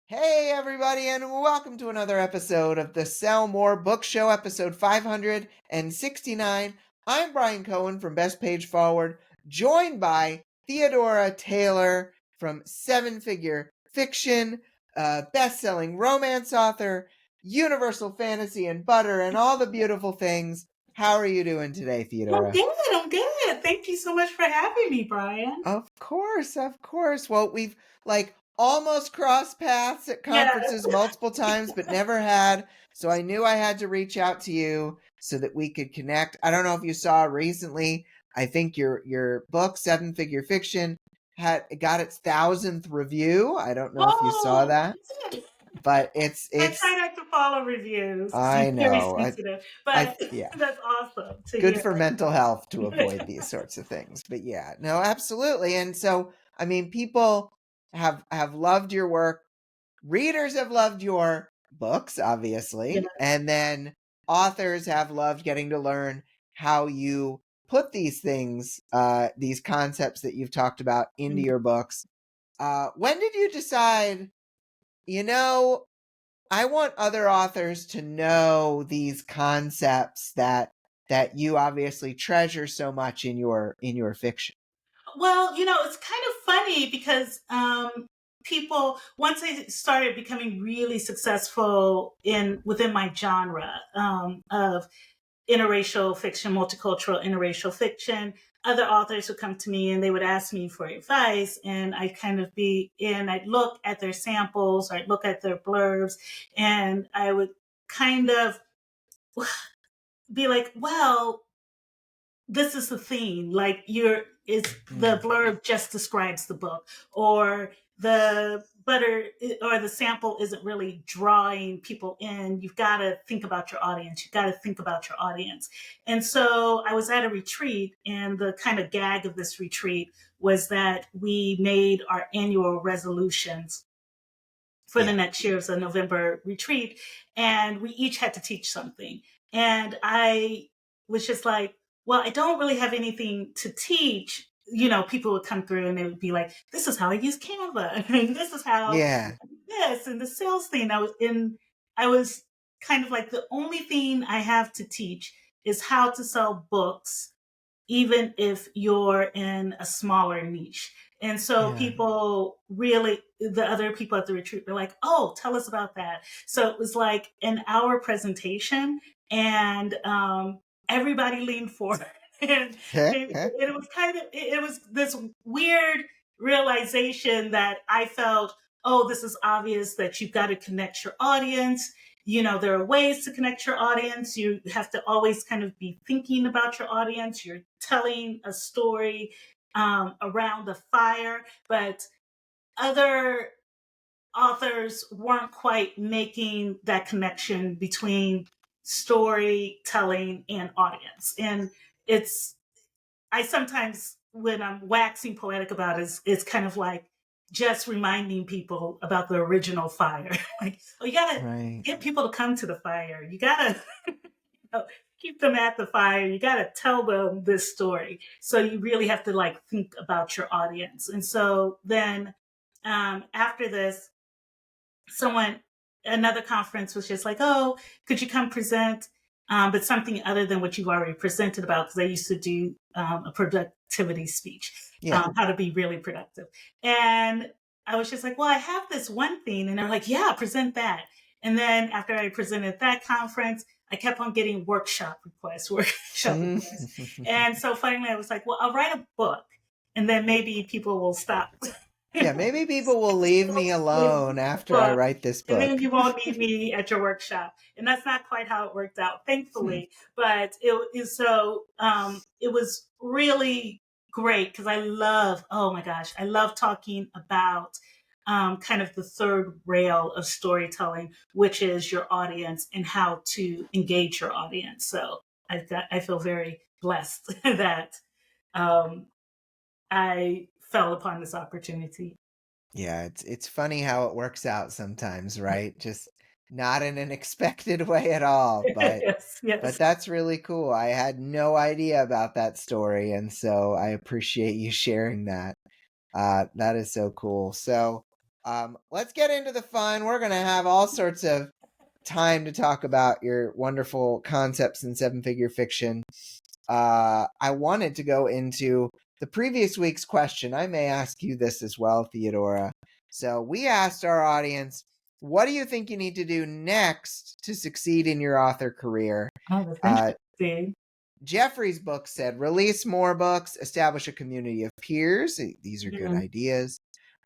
Hey, everybody, and welcome to another episode of the Sell More Book Show, episode 569. I'm Bryan Cohen from Best Page Forward, joined by Theodora Taylor from Seven Figure Fiction, best-selling romance author, Universal Fantasy and Butter, and all the beautiful things. How are you doing today, Theodora? I'm good. Thank you so much for having me, Bryan. Of course, of course. Well, we've almost crossed paths at Yes. conferences multiple times, but never had. So I knew I had to reach out to you so that we could connect. I don't know if you saw recently. I think your book, Seven Figure Fiction, had got its 1,000th review. I don't know if you saw Oh, that, but it's I try it's. not to follow reviews because I I'm very know. sensitive, I but yeah. that's awesome to Good hear. for mental health to avoid these sorts of things. But yeah, no, absolutely. And so, I mean, people have loved your work. Readers have loved your books, Yeah. obviously, and then authors have loved getting to learn how you put these things, these concepts that you've talked about into your books. When did you decide, you know, I want other authors to know these concepts that you obviously treasure so much in your fiction? Well, it's kind of funny because people once I started becoming really successful in within my genre of interracial fiction, multicultural interracial fiction, other authors would come to me and they would ask me for advice. And I'd look at their samples, I'd look at their blurbs, and I would kind of be like, well, this is the theme. Like the blurb just describes the book, or the butter or the sample isn't really drawing people in. You've got to think about your audience. You've got to think about your audience. And so I was at a retreat, and the kind of gag of this retreat was that we made our annual resolutions for the Yeah. next year. It was a November retreat, and we each had to teach something. And I was just like, well, I don't really have anything to teach. People would come through and they would be like, this is how I use Canva. And this is how Yeah. this and the sales thing. I was kind of like, the only thing I have to teach is how to sell books even if you're in a smaller niche. And so Yeah. the other people at the retreat were like, oh, tell us about that. So it was like an hour presentation, and everybody leaned forward. and it was it was this weird realization that I felt, oh, this is obvious that you've got to connect your audience. There are ways to connect your audience. You have to always kind of be thinking about your audience. You're telling a story around the fire, but other authors weren't quite making that connection between storytelling and audience. And it's, I sometimes, when I'm waxing poetic about it, it's kind of like just reminding people about the original fire. Like, oh, you gotta Right. get people to come to the fire. You gotta keep them at the fire. You gotta tell them this story. So you really have to think about your audience. And so then after this, someone another conference was just like, oh, could you come present, but something other than what you've already presented about, because I used to do a productivity speech, Yeah. how to be really productive. And I was just like, well, I have this one thing. And they're like, yeah, present that. And then after I presented that conference, I kept on getting workshop requests. And so finally I was like, well, I'll write a book, and then maybe people will stop. Yeah, maybe people will leave me alone after I Book, write this and then book. you won't need me at your workshop. And that's not quite how it worked out, thankfully. But it was really great because oh my gosh, I love talking about kind of the third rail of storytelling, which is your audience and how to engage your audience. So I feel very blessed that um, I fell upon this opportunity. Yeah, it's funny how it works out sometimes, right? Just not in an expected way at all, Yes, but yes. that's really cool. I had no idea about that story, and so I appreciate you sharing that. That is so cool. So, Let's get into the fun. We're going to have all sorts of time to talk about your wonderful concepts in seven-figure fiction. I wanted to go into the previous week's question. I may ask you this as well, Theodora. So we asked our audience, what do you think you need to do next to succeed in your author career? Oh, that's interesting. Jeffrey's book said, release more books, establish a community of peers. These are good ideas.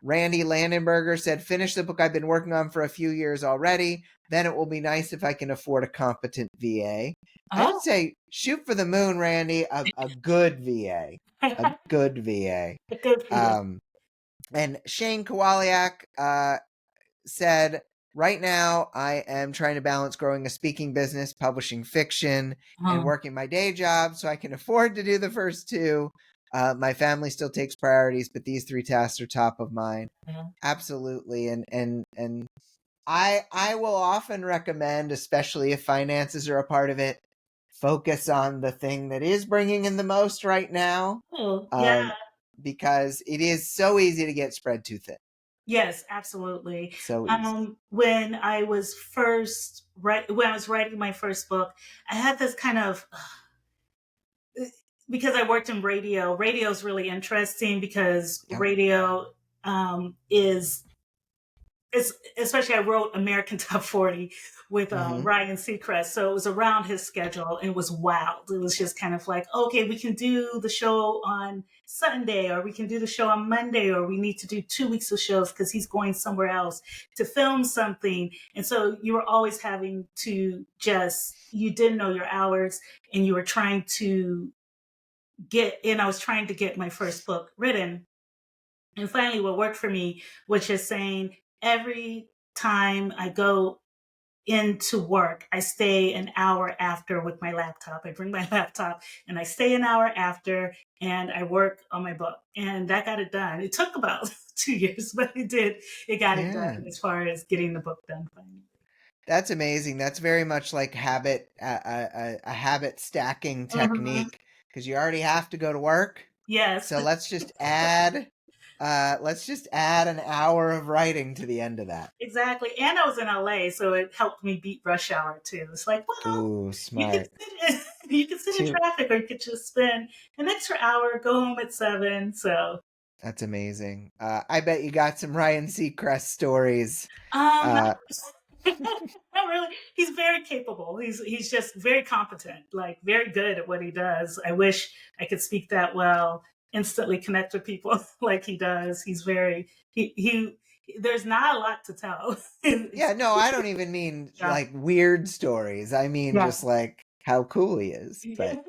Randy Landenberger said, finish the book I've been working on for a few years already. Then it will be nice if I can afford a competent VA. I would say shoot for the moon, Randy, a good VA. A good VA. Good for you. And Shane Kowaliak said, right now I am trying to balance growing a speaking business, publishing fiction, and working my day job so I can afford to do the first two. My family still takes priorities, but these three tasks are top of mind. Yeah. Absolutely. And I will often recommend, especially if finances are a part of it, focus on the thing that is bringing in the most right now. Oh, yeah. Because it is so easy to get spread too thin. Yes, absolutely. So easy. When I was writing my first book, I had this kind of because I worked in radio. Radio is really interesting because radio is especially I wrote American Top 40 with Ryan Seacrest. So it was around his schedule and it was wild. It was just kind of like, okay, we can do the show on Sunday or we can do the show on Monday or we need to do 2 weeks of shows because he's going somewhere else to film something. And so you were always having to you didn't know your hours and you were trying to I was trying to get my first book written. And finally, what worked for me was just saying, every time I go into work, I stay an hour after with my laptop. I bring my laptop and I stay an hour after and I work on my book. And that got it done. It took about 2 years, but it did. It got it done as far as getting the book done finally. That's amazing. That's very much like a habit stacking technique because you already have to go to work. Yes. So let's just add an hour of writing to the end of that. Exactly. And I was in LA, so it helped me beat rush hour too. It's like, well, ooh, smart. You can sit in traffic or you could just spend an extra hour, go home at 7. So that's amazing. I bet you got some Ryan Seacrest stories. Not really. He's very capable. He's just very competent, like very good at what he does. I wish I could speak that well, instantly connect with people like he does. He's very he there's not a lot to tell. Yeah, no, I don't even mean like weird stories. I mean just like how cool he is. But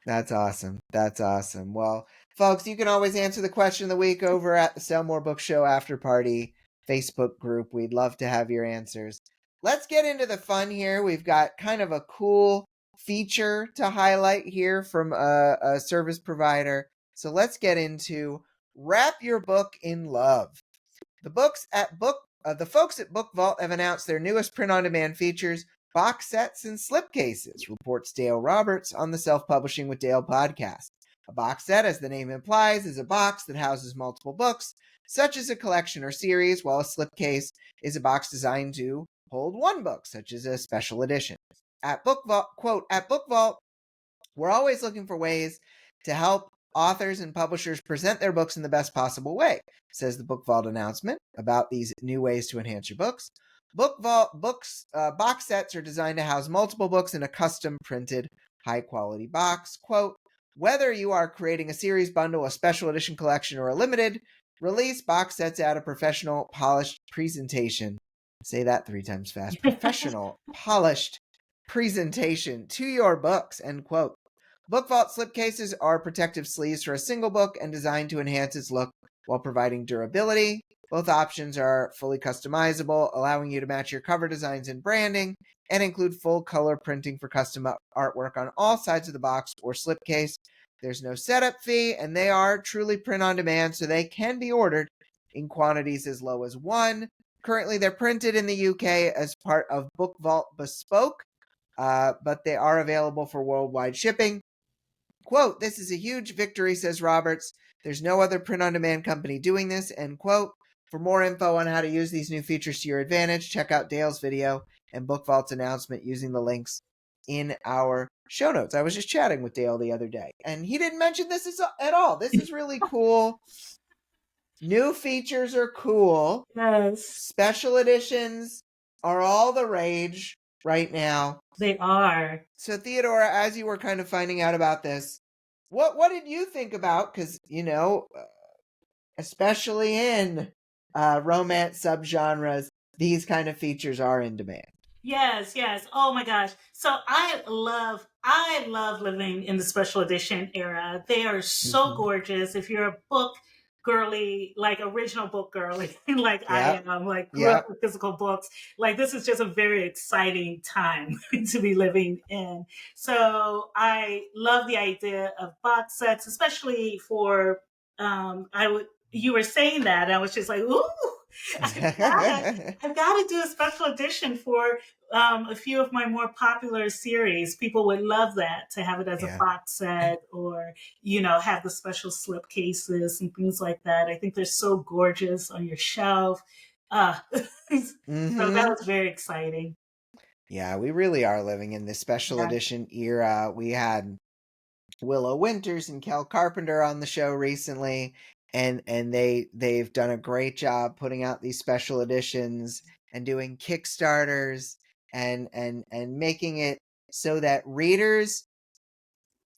that's awesome. That's awesome. Well, folks, you can always answer the question of the week over at the Sell More Book Show After Party Facebook group. We'd love to have your answers. Let's get into the fun here. We've got kind of a cool feature to highlight here from a service provider. So let's get into Wrap Your Book in Love. The folks at Book Vault have announced their newest print-on-demand features, box sets and slipcases, reports Dale Roberts on the Self-Publishing with Dale podcast. A box set, as the name implies, is a box that houses multiple books, such as a collection or series, while a slipcase is a box designed to hold one book, such as a special edition. At Book Vault, quote, at Book Vault, we're always looking for ways to help authors and publishers present their books in the best possible way, says the Book Vault announcement about these new ways to enhance your books. Book Vault box sets are designed to house multiple books in a custom printed high-quality box. Quote, whether you are creating a series bundle, a special edition collection, or a limited release, box sets add a professional, polished presentation. Say that 3 times fast. Professional, polished presentation to your books, end quote. Book Vault slipcases are protective sleeves for a single book and designed to enhance its look while providing durability. Both options are fully customizable, allowing you to match your cover designs and branding, and include full color printing for custom artwork on all sides of the box or slipcase. There's no setup fee, and they are truly print on demand, so they can be ordered in quantities as low as 1. Currently, they're printed in the UK as part of Book Vault Bespoke, but they are available for worldwide shipping. Quote, this is a huge victory, says Roberts. There's no other print-on-demand company doing this, end quote. For more info on how to use these new features to your advantage, check out Dale's video and Book Vault's announcement using the links in our show notes. I was just chatting with Dale the other day, and he didn't mention this at all. This is really cool. New features are cool. Yes. Special editions are all the rage right now. They are. So, Theodora, as you were kind of finding out about this, what did you think about? Because, especially in romance subgenres, these kind of features are in demand. Yes, yes. Oh my gosh. So I love living in the special edition era. They are so gorgeous. If you're a book girly, like original book girly, like I am, like grew up with physical books, like this is just a very exciting time to be living in. So I love the idea of box sets, especially for you were saying that, and I was just like, ooh, I've got to do a special edition for a few of my more popular series. People would love that, to have it as a box set, or have the special slip cases and things like that. I think they're so gorgeous on your shelf. So that was very exciting. Yeah, we really are living in this special edition era. We had Willow Winters and Kel Carpenter on the show recently, and they've done a great job putting out these special editions and doing Kickstarters and making it so that readers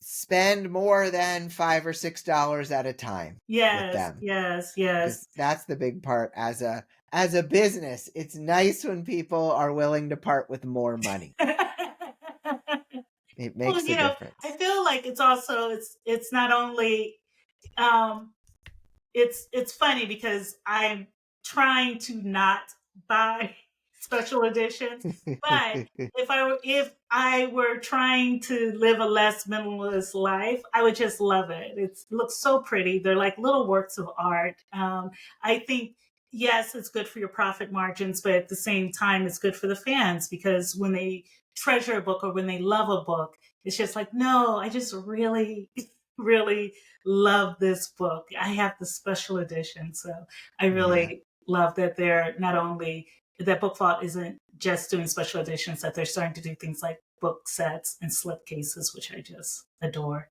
spend more than $5 or $6 at a time with them. Yes. That's the big part. As a business, it's nice when people are willing to part with more money. It makes a difference. I feel like it's also it's not only it's funny because I'm trying to not buy special editions, but if I were trying to live a less minimalist life, I would just love it. It looks so pretty. They're like little works of art. I think, yes, it's good for your profit margins, but at the same time, it's good for the fans, because when they treasure a book or when they love a book, it's just like, no, I just really, really love this book. I have the special edition. So I really love that they're not only, that Book Vault isn't just doing special editions, that they're starting to do things like book sets and slipcases, which I just adore.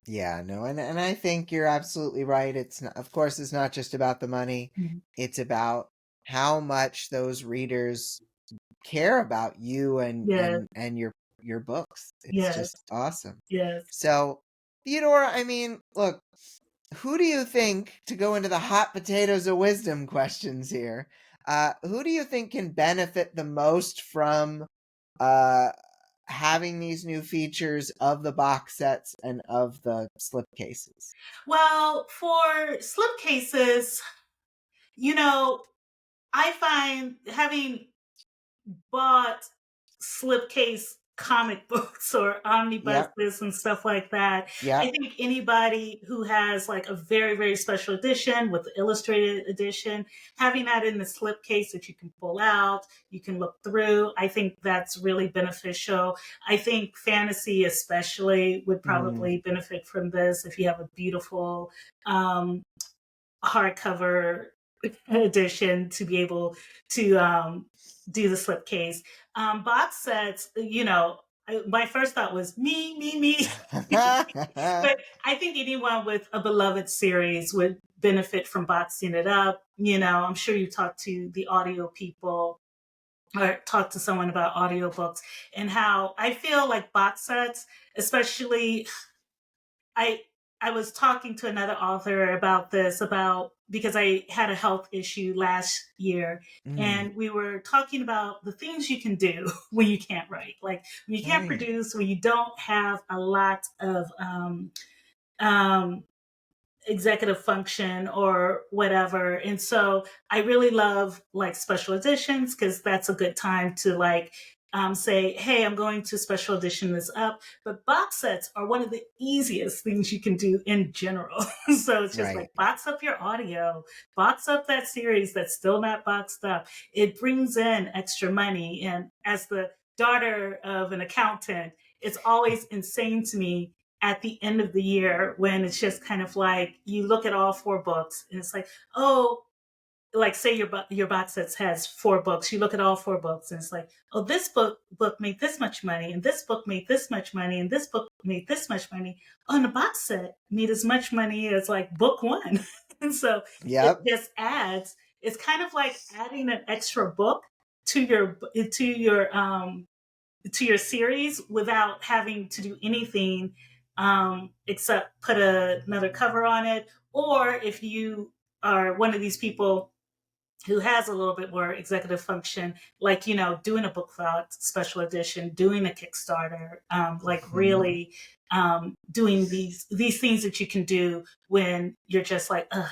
Yeah, no, and I think you're absolutely right. It's not, of course, it's not just about the money. Mm-hmm. It's about how much those readers care about you and your books. It's just awesome. Yes. So, Theodora, I mean, look, who do you think, to go into the hot potatoes of wisdom questions here, who do you think can benefit the most from having these new features of the box sets and of the slipcases? Well, for slipcases, I find, having bought slipcase comic books or omnibuses and stuff like that, I think anybody who has like a very, very special edition with the illustrated edition, having that in the slipcase that you can pull out, you can look through, I think that's really beneficial. I think fantasy especially would probably benefit from this. If you have a beautiful hardcover edition, to be able to do the slipcase. Box sets, my first thought was me. But I think anyone with a beloved series would benefit from boxing it up. I'm sure you talked to the audio people or talk to someone about audiobooks, and how I feel like box sets, especially, I was talking to another author about this, because I had a health issue last year, and we were talking about the things you can do when you can't write, like when you can't produce, when you don't have a lot of executive function or whatever. And so I really love like special editions, because that's a good time to like say, hey, I'm going to special edition this up. But box sets are one of the easiest things you can do in general. So it's just like, box up your audio, box up that series that's still not boxed up. It brings in extra money. And as the daughter of an accountant, it's always insane to me at the end of the year when it's just kind of like, you look at all 4 books and it's like, oh, like say your box set has 4 books, you look at all 4 books and it's like, oh, this book made this much money, and this book made this much money, and this book made this much money. On the box set made as much money as like book one. And so it Yep. just adds, it's kind of like adding an extra book to to your to your series without having to do anything except put another cover on it. Or if you are one of these people who has a little bit more executive function, like, doing a book vault special edition, doing a Kickstarter, like Mhm. really doing these things that you can do when you're just like, ugh,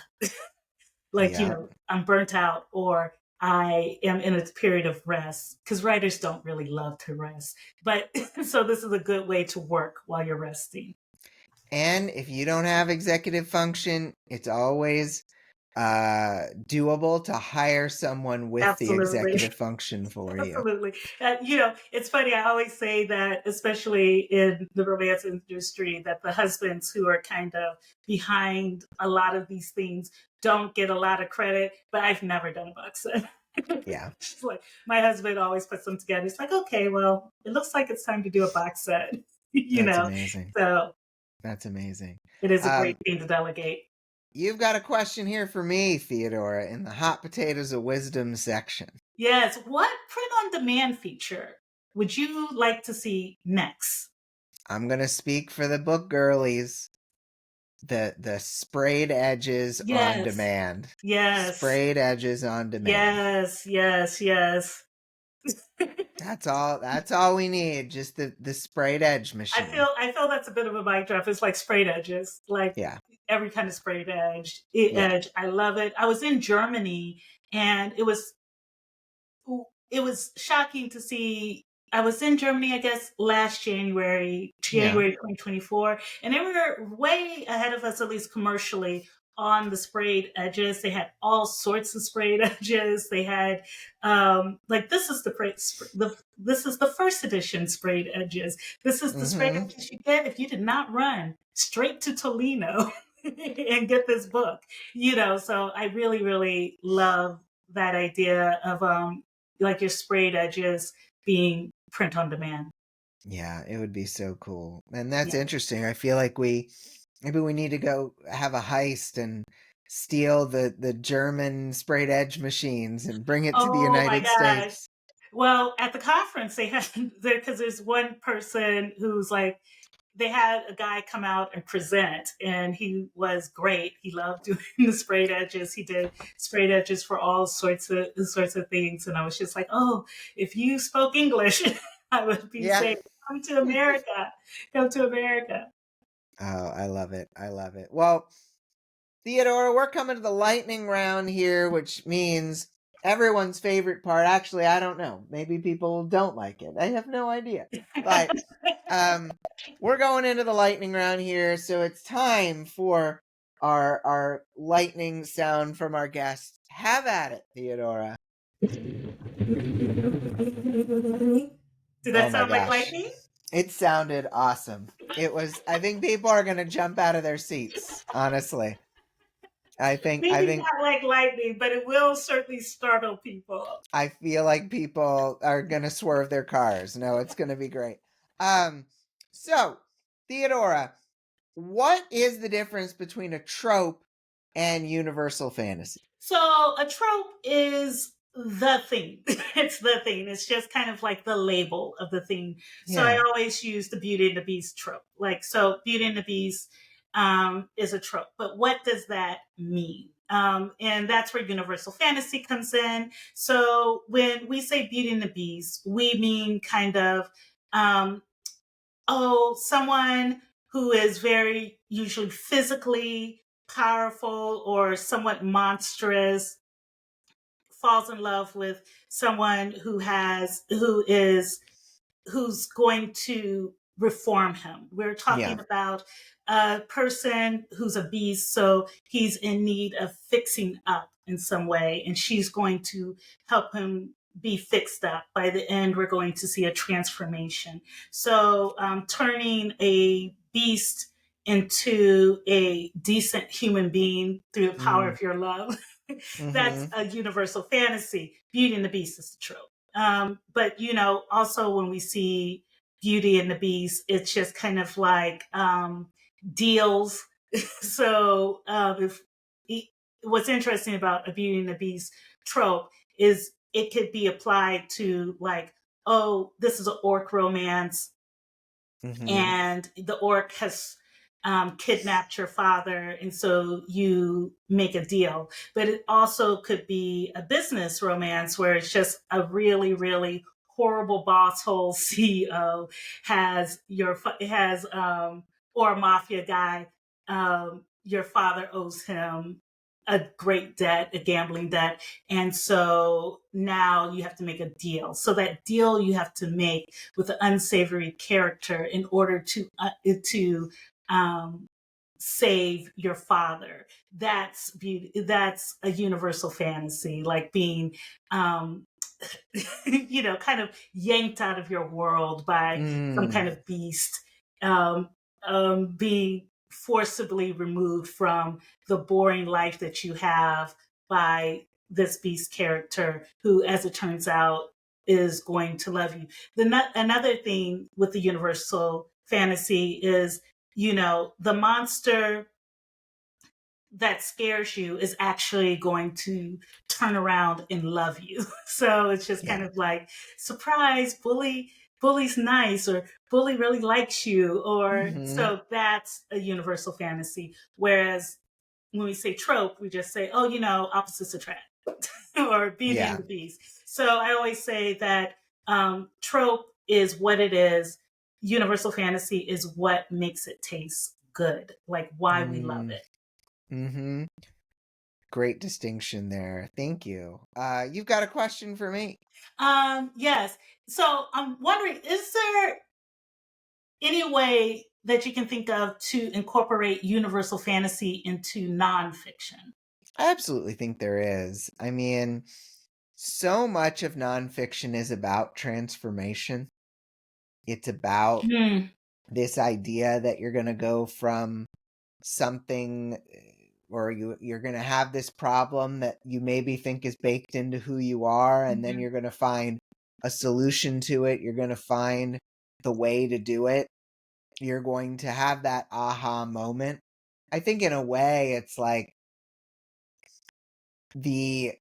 like, Yep. I'm burnt out, or I am in a period of rest, because writers don't really love to rest. But so this is a good way to work while you're resting. And if you don't have executive function, it's always doable to hire someone with the Absolutely. executive function for you. Absolutely. It's funny. I always say that, especially in the romance industry, that the husbands who are kind of behind a lot of these things don't get a lot of credit. But I've never done a box set. Yeah, It's like my husband always puts them together. It's like, okay, well, it looks like it's time to do a box set. you that's know, amazing. so That's amazing. it is a great Um, thing to delegate. you've got a question here for me, Theodora, in the hot potatoes of wisdom section. Yes. What print on demand feature would you like to see next? I'm gonna speak for the book girlies. The sprayed edges on Yes. demand. Yes. Sprayed edges on demand. Yes. Yes. Yes. That's all we need. Just the sprayed edge machine. I feel that's a bit of a mic drop. It's like sprayed edges, like Yeah. every kind of sprayed Yeah. edge. I love it. I was in Germany, and it was shocking to see. I was in Germany, I guess, last January, Yeah. January 2024, and they were way ahead of us, at least commercially, on the sprayed edges. They had all sorts of sprayed edges. They had, like, this is the first edition sprayed edges. This is the sprayed Mm-hmm. edges you get if you did not run straight to Tolino and get this book. So I really, really love that idea of like your sprayed edges being print on demand. Yeah, it would be so cool. And that's Yeah. interesting. I feel like maybe we need to go have a heist and steal the German sprayed edge machines and bring it to the Oh my United gosh. States. Well, at the conference they had there, because there's one person who's like, they had a guy come out and present, and he was great. He loved doing the sprayed edges. He did sprayed edges for all sorts of things, and I was just like, oh, if you spoke English, I would be Yeah. saying, come to America, come to America. Oh, I love it. I love it. Well, Theodora, we're coming to the lightning round here, which means everyone's favorite part. Actually, I don't know. Maybe people don't like it. I have no idea. But we're going into the lightning round here, so it's time for our lightning sound from our guest. Have at it, Theodora. Did Oh that my sound like gosh. lightning? It sounded awesome. I think people are gonna jump out of their seats, honestly. I Maybe think not like lightning, but it will certainly startle people. I feel like people are gonna swerve their cars. No, it's gonna be great. So Theodora, what is the difference between a trope and universal fantasy? So a trope is the thing. It's the thing. It's just kind of like the label of the thing. So I Yeah. always use the Beauty and the Beast trope. Like, so Beauty and the Beast is a trope, but what does that mean? And that's where universal fantasy comes in. So when we say Beauty and the Beast, we mean kind of, um, oh, someone who is very usually physically powerful or somewhat monstrous falls in love with someone who's going to reform him. We're Yeah. talking about a person who's a beast, so he's in need of fixing up in some way, and she's going to help him be fixed up. By the end, we're going to see a transformation. So, turning a beast into a decent human being through the power Mm, of your love. That's Mm-hmm. a universal fantasy. Beauty and the Beast is the trope. But also when we see Beauty and the Beast, it's just kind of like deals. So if what's interesting about a Beauty and the Beast trope is it could be applied to like, oh, this is an orc romance, Mm-hmm. and the orc has kidnapped your father, and so you make a deal. But it also could be a business romance where it's just a really, really horrible boss hole CEO has or a mafia guy. Your father owes him a great debt, a gambling debt, and so now you have to make a deal. So that deal you have to make with an unsavory character in order to um, save your father. That's beauty. That's a universal fantasy, like being, um, kind of yanked out of your world by some Mm. kind of beast, being forcibly removed from the boring life that you have by this beast character who, as it turns out, is going to love you. Another thing with the universal fantasy is, the monster that scares you is actually going to turn around and love you. So it's just kind Yeah. of like, surprise, bully's nice, or bully really likes you, or Mm-hmm. so that's a universal fantasy. Whereas when we say trope, we just say, oh, opposites attract, or Beauty and Yeah. the Beast. So I always say that trope is what it is. Universal fantasy is what makes it taste good, like why we love Mm. it. Mm-hmm. Great distinction there. Thank you. You've got a question for me. Yes. So I'm wondering, is there any way that you can think of to incorporate universal fantasy into nonfiction? I absolutely think there is. I mean, so much of nonfiction is about transformation. It's about Hmm. this idea that you're going to go from something or you're going to have this problem that you maybe think is baked into who you are, and then Hmm. you're going to find a solution to it. You're going to find the way to do it. You're going to have that aha moment. I think in a way it's like the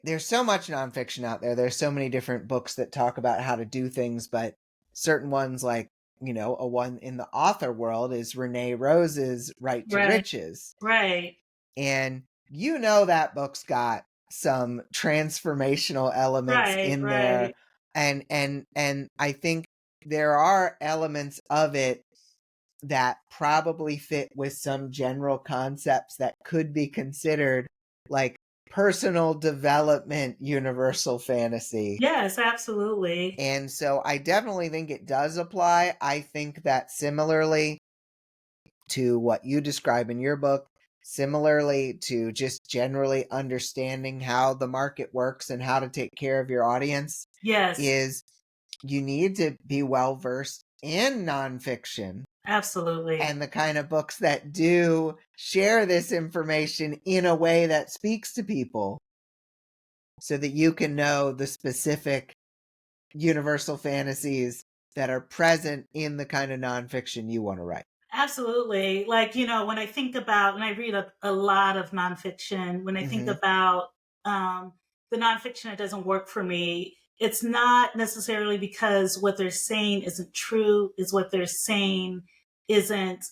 there's so much nonfiction out there. There's so many different books that talk about how to do things, but certain ones like, a one in the author world is Renee Rose's Right to Right. Riches. Right. And that book's got some transformational elements Right. in there. Right. And I think there are elements of it that probably fit with some general concepts that could be considered like personal development universal fantasy. Yes, absolutely. And so I definitely think it does apply. I think that similarly to what you describe in your book, similarly to just generally understanding how the market works and how to take care of your audience, Yes, is you need to be well versed in nonfiction absolutely. and the kind of books that do share this information in a way that speaks to people so that you can know the specific universal fantasies that are present in the kind of nonfiction you want to write. Absolutely. Like, when I think about, and I read a lot of nonfiction, when I think Mm-hmm. about um, the nonfiction that doesn't work for me, it's not necessarily because what they're saying isn't true, is what they're saying isn't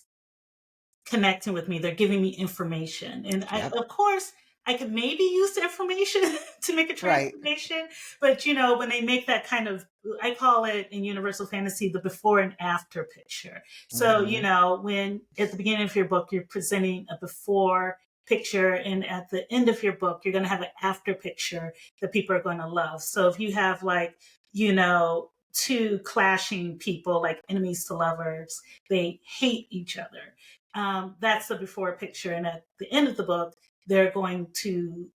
connecting with me. They're giving me information. And Yep. of course, I could maybe use the information to make a Right. transformation. But, when they make that kind of, I call it in Universal Fantasy, the before and after picture. So, Mm-hmm. when at the beginning of your book, you're presenting a before picture, and at the end of your book, you're going to have an after picture that people are going to love. So if you have like, two clashing people, like enemies to lovers, they hate each other. That's the before picture. And at the end of the book, they're going to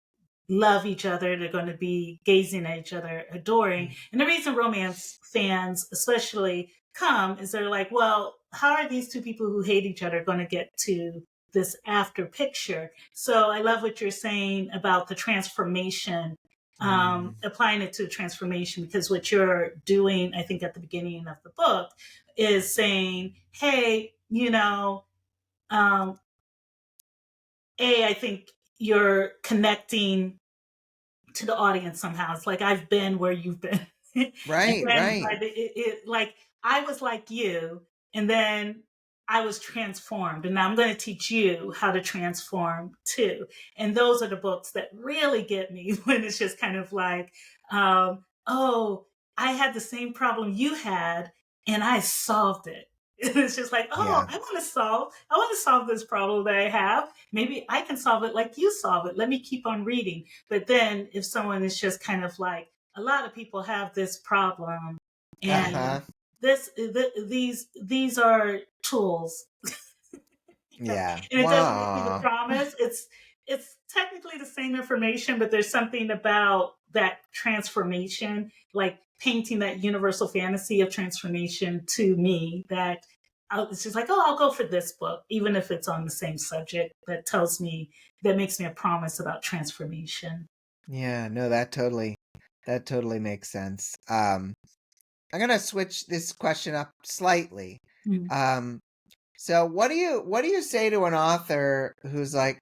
love each other. They're going to be gazing at each other, adoring. And the reason romance fans, especially, come is they're like, well, how are these two people who hate each other going to get to this after picture. So I love what you're saying about the transformation, applying it to transformation, because what you're doing, I think, at the beginning of the book is saying, hey, um, I think you're connecting to the audience somehow. It's like I've been where you've been, and Right, then right. like I was like you, and then I was transformed, and now I'm going to teach you how to transform too. And those are the books that really get me when it's just kind of like, oh, I had the same problem you had, and I solved it. And it's just like, oh, Yeah. I want to solve this problem that I have. Maybe I can solve it like you solve it. Let me keep on reading. But then if someone is just kind of like, a lot of people have this problem, and Uh-huh. these are tools. Yeah. And it doesn't make you the Wow. promise. It's technically the same information, but there's something about that transformation, like painting that universal fantasy of transformation to me, that it's just like, oh, I'll go for this book, even if it's on the same subject, that makes me a promise about transformation. Yeah, no, that totally makes sense. I'm gonna switch this question up slightly. Mm. Um, so what do you say to an author who's like,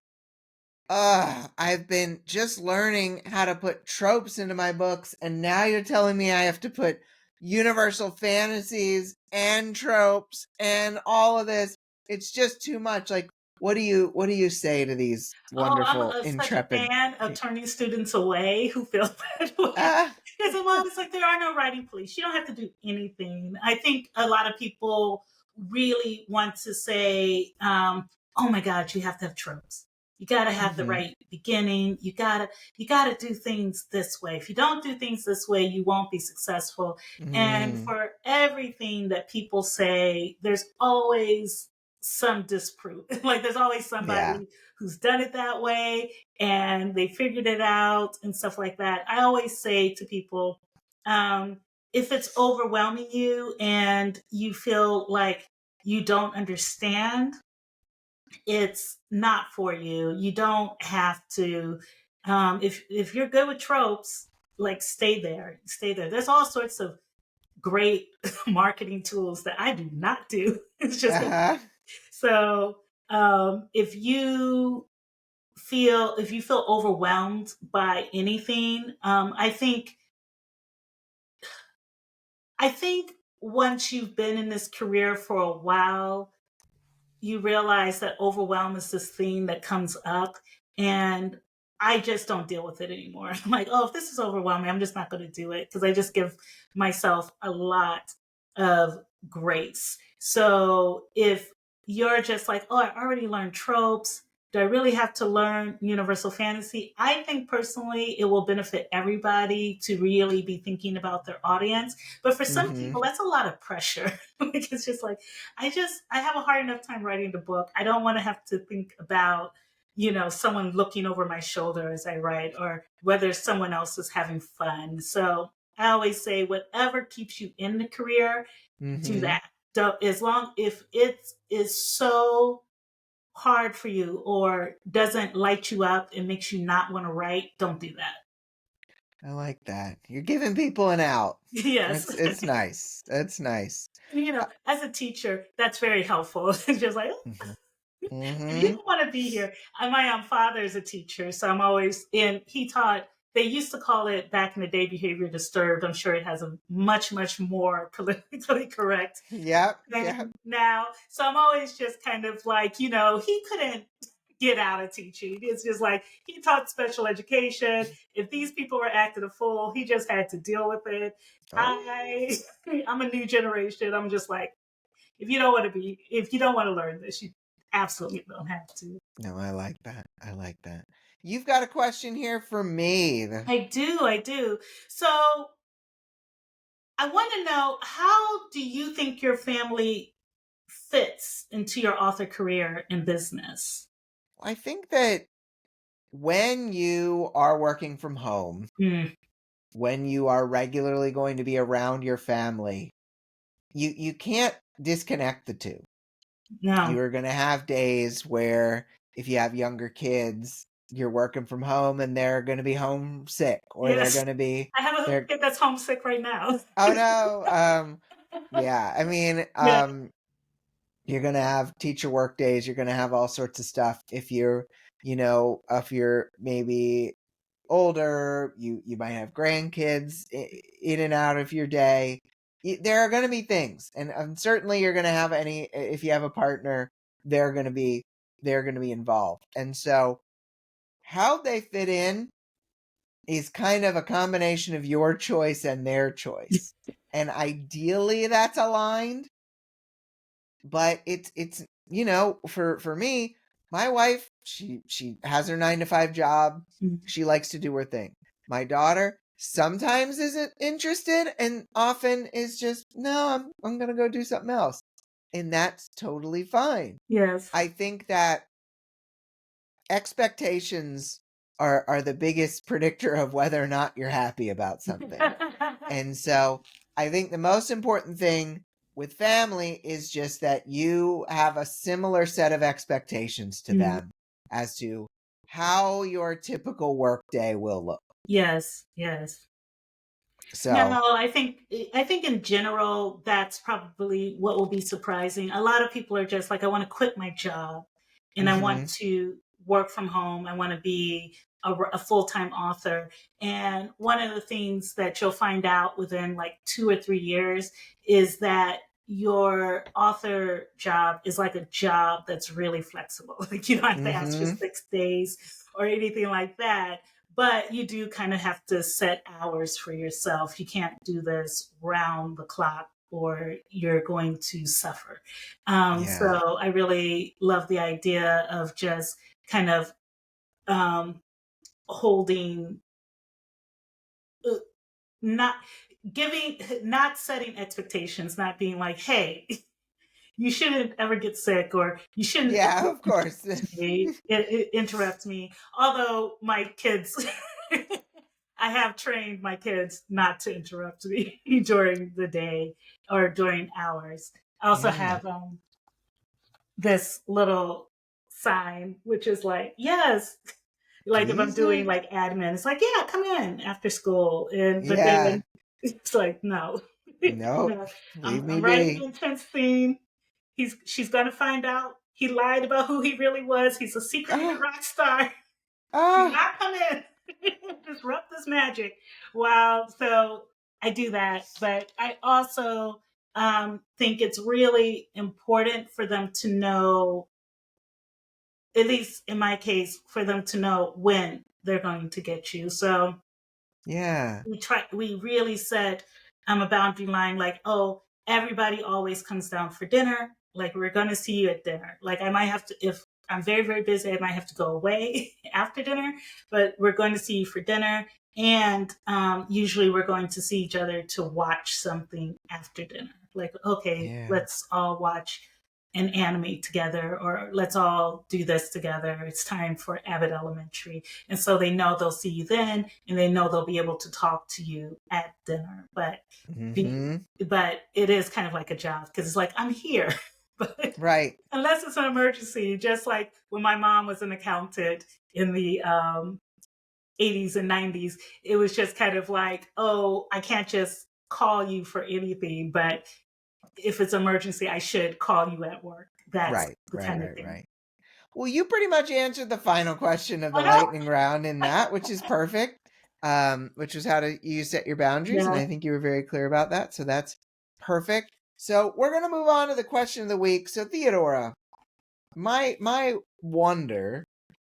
I've been just learning how to put tropes into my books, and now you're telling me I have to put universal fantasies and tropes and all of this. It's just too much. Like, what do you say to these Oh, I'm wonderful, such a intrepid fan of turning students away who feel that way. Ah, Because well, it's like there are no writing police. You don't have to do anything. I think a lot of people really want to say, "Oh my God, you have to have tropes. You got to have the mhm, right beginning. You gotta do things this way. If you don't do things this way, you won't be successful." And mm, for everything that people say, there's always some disproof. Like there's always yeah, somebody who's done it that way and they figured it out and stuff like that. I always say to people, um, if it's overwhelming you and you feel like you don't understand, it's not for you. You don't have to. If you're good with tropes, like stay there, stay there. There's all sorts of great marketing tools that I do not do. It's just uh-huh, so if you feel overwhelmed by anything, I think once you've been in this career for a while, you realize that overwhelm is this thing that comes up, and I just don't deal with it anymore. I'm like, oh, if this is overwhelming, I'm just not going to do it, because I just give myself a lot of grace. So if you're just like, oh, I already learned tropes, do I really have to learn universal fantasy? I think personally it will benefit everybody to really be thinking about their audience. But for some mhm, people, that's a lot of pressure. Like it's just like, I have a hard enough time writing the book. I don't want to have to think about, someone looking over my shoulder as I write, or whether someone else is having fun. So I always say, whatever keeps you in the career, do mhm. that. As long if it is so hard for you or doesn't light you up and makes you not want to write, don't do that. I like that. You're giving people an out. Yes. It's nice. It's nice. As a teacher, that's very helpful. It's just like, Mhm, if you mhm. don't want to be here, my father is a teacher, so I'm always and he taught. They used to call it back in the day behavior disturbed. I'm sure it has a much, much more politically correct Yep, yep. than now. So I'm always just kind of like, he couldn't get out of teaching. It's just like he taught special education. If these people were acting a fool, he just had to deal with it. Oh. I I'm a new generation. I'm just like, if you don't want to learn this, you absolutely don't have to. No, I like that. I like that. You've got a question here for me. I do. So I want to know, how do you think your family fits into your author career and business? I think that when you are working from home, Mm, when you are regularly going to be around your family, you can't disconnect the two. No. You're going to have days where if you have younger kids, you're working from home and they're going to be homesick, or they're Yes. going to be I have a they're kid that's homesick right now. oh no. Yeah, I mean, Yeah. you're going to have teacher work days, you're going to have all sorts of stuff. If you're, if you're maybe older, you might have grandkids in and out of your day. There are going to be things, and certainly you're going to have any. If you have a partner, they're going to be involved, and so how they fit in is kind of a combination of your choice and their choice, and ideally that's aligned. But it's for me, my wife, she has her 9 to 5 job. She likes to do her thing. My daughter sometimes isn't interested and often is just, no, I'm gonna go do something else. And that's totally fine. Yes. I think that expectations are the biggest predictor of whether or not you're happy about something. And so I think the most important thing with family is just that you have a similar set of expectations to Mm. them as to how your typical work day will look. Yes, yes. So, No, I think in general that's probably what will be surprising. A lot of people are just like, I want to quit my job and I want mhm, to work from home. I want to be a full-time author. And one of the things that you'll find out within like 2 or 3 years is that your author job is like a job that's really flexible. Like you don't have to ask for mhm, 6 days or anything like that, but you do kind of have to set hours for yourself. You can't do this round the clock or you're going to suffer. yeah, So I really love the idea of just kind of um, holding, uh, not not setting expectations, not being like, hey, you shouldn't ever get sick or you shouldn't yeah, of course. it interrupts me. Although my kids, I have trained my kids not to interrupt me during the day or during hours. I also Yeah, have this little sign, which is like, yes, like if I'm please doing do. like admin, it's like, yeah, come in after school. But Yeah, then it's like, no, nope, no, leave me I'm writing be. an intense theme. She's gonna find out he lied about who he really was. He's a secretly a Ah, rock star. Do ah, not come in. Disrupt this magic. Wow. So I do that, but I also think it's really important for them to know, at least in my case, for them to know when they're going to get you. So yeah, we really set a boundary line, like, oh, everybody always comes down for dinner, like we're going to see you at dinner. Like I might have to, if I'm very very busy, I might have to go away after dinner, but we're going to see you for dinner. And usually we're going to see each other to watch something after dinner, like, okay, yeah, let's all watch an anime together, or let's all do this together. It's time for Abbott Elementary. And so they know they'll see you then, and they know they'll be able to talk to you at dinner. mhm, But it is kind of like a job because it's like, I'm here. But right, unless it's an emergency, just like when my mom was an accountant in the 80s and 90s, it was just kind of like, oh, I can't just call you for anything, but if it's emergency, I should call you at work. That's right, the right, kind of right, thing. right. Well, you pretty much answered the final question of Oh the no! lightning round in that, which is perfect. Which was how to you set your boundaries, and Yeah. I think you were very clear about that. So that's perfect. So we're gonna move on to the question of the week. So Theodora, my wonder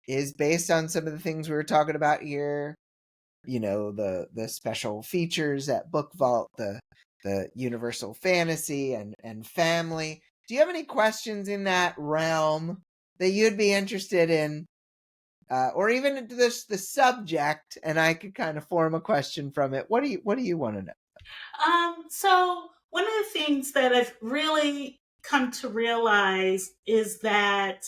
is based on some of the things we were talking about here. The special features at Book Vault, the universal fantasy and family. Do you have any questions in that realm that you'd be interested in, or even the subject? And I could kind of form a question from it. What do you want to know? So one of the things that I've really come to realize is that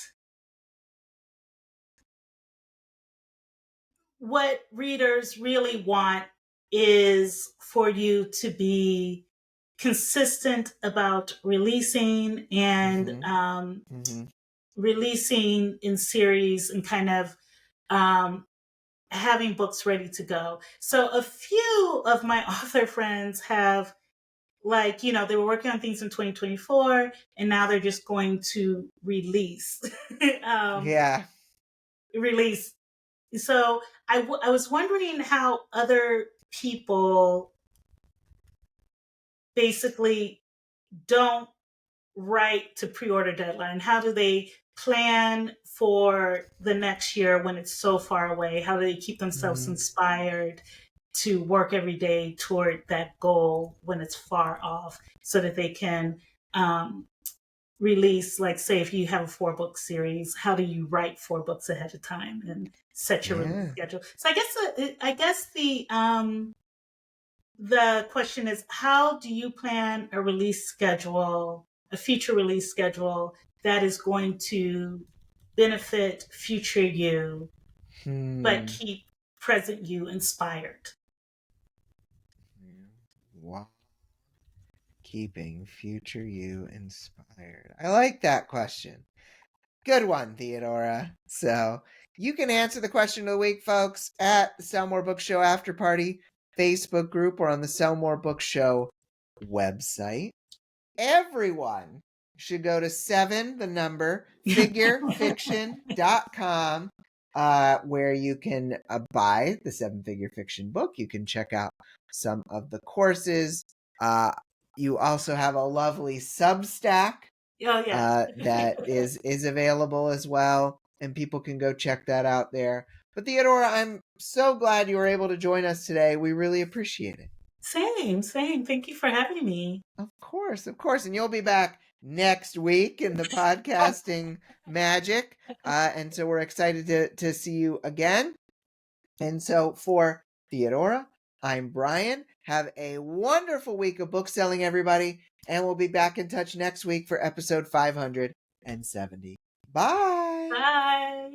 what readers really want is for you to be consistent about releasing and releasing in series and kind of having books ready to go. So a few of my author friends have, like, they were working on things in 2024 and now they're just going to release. Release. So I was wondering how other people basically don't write to pre-order deadline. How do they plan for the next year when it's so far away? How do they keep themselves inspired to work every day toward that goal when it's far off, so that they can release, like, say, if you have a 4-book series, how do you write 4 books ahead of time and set your release schedule? So I guess the question is, how do you plan a release schedule, a future release schedule that is going to benefit future you, but keep present you inspired? Wow. Keeping future you inspired. I like that question. Good one, Theodora. So you can answer the question of the week, folks, at the Sell More Book Show After Party Facebook group or on the Sell More Book Show website. Everyone should go to 7figurefiction.com where you can buy the 7-Figure Fiction book. You can check out some of the courses. You also have a lovely Substack that is available as well, and people can go check that out there. But Theodora, I'm so glad you were able to join us today. We really appreciate it. Same. Thank you for having me. Of course. And you'll be back next week in the podcasting magic. And so we're excited to see you again. And so for Theodora, I'm Bryan. Have a wonderful week of book selling, everybody. And we'll be back in touch next week for episode 570. Bye. Bye.